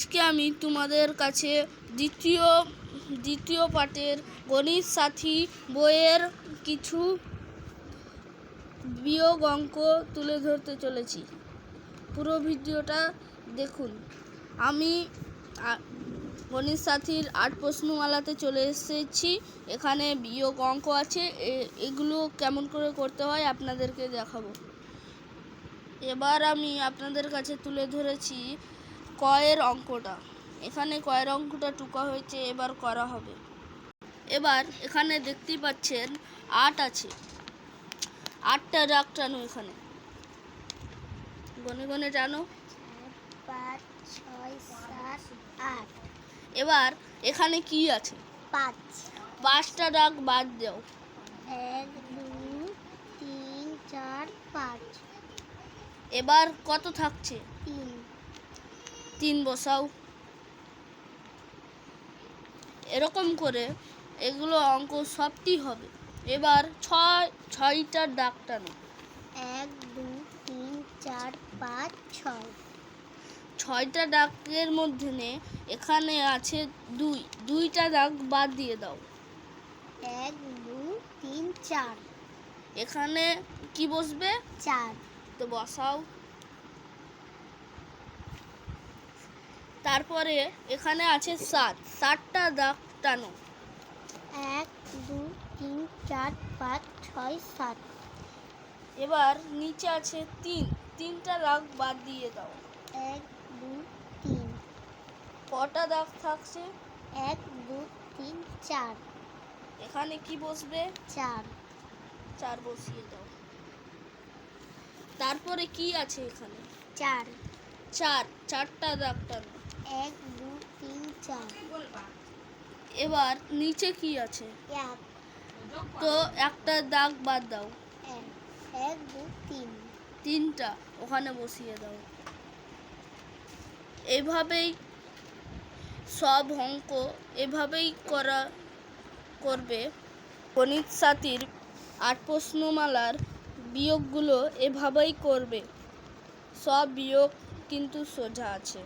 আজকে আমি তোমাদের কাছে দ্বিতীয় পাঠের গণিত সাথী বইয়ের কিছু বিয়োগ অঙ্ক তুলে ধরতে চলেছি। পুরো ভিডিওটা দেখুন। আমি গণিত সাথীর 8 প্রশ্নমালাতে চলে এসেছি। এখানে বিয়োগ অঙ্ক আছে, এগুলো কেমন করে করতে হয় আপনাদেরকে দেখাবো। এবার আমি আপনাদের কাছে তুলে ধরেছি কয়ের অঙ্কটা। এখানে কয়ের অঙ্কটা টুকা হয়েছে, এবার করা হবে। এবার এখানে দেখতেই পাচ্ছেন 8 আছে, 8টা দাগ টানো। এখানে গনে গনে টানো। 5 6 7 8। এবার এখানে কি আছে? 5টা দাগ বাদ দাও। 1 2 3 4 5। এবার কত থাকছে? 3 বসাও। এরকম করে এগুলো অঙ্ক সবটি হবে। এবার 6টা দাগ টানো। 1 2 3 4 5 6। 6টা দাগের মধ্যে এখানে আছে 2টা দাগ বাদ দিয়ে দাও। 1 2 3 4। এখানে কি বসবে? 4। তো বসাও। তারপরে এখানে আছে 7টা দাগ টানো। 1 2 3 4 5 6 7। এবার নিচে আছে 3টা দাগ বাদ দিয়ে দাও। 1 2 3। কটা দাগ থাকছে? 1 2 3 4। এখানে কি বসবে? 4 বসিয়ে দাও। তারপরে কি আছে এখানে? 4টা দাগ টানো। 1 2 3 4। এবার নিচে কি আছে? 1। তো একটা দাগ বাদ দাও। 1 2 3। 3টা ওখানে বসিয়ে দাও। এভাবেই সব অঙ্ক এভাবেই করবে। গণিত সাথীর 8 প্রশ্নমালার বিয়োগগুলো এভাবেই করবে। সব বিয়োগ কিন্তু সোজা আছে।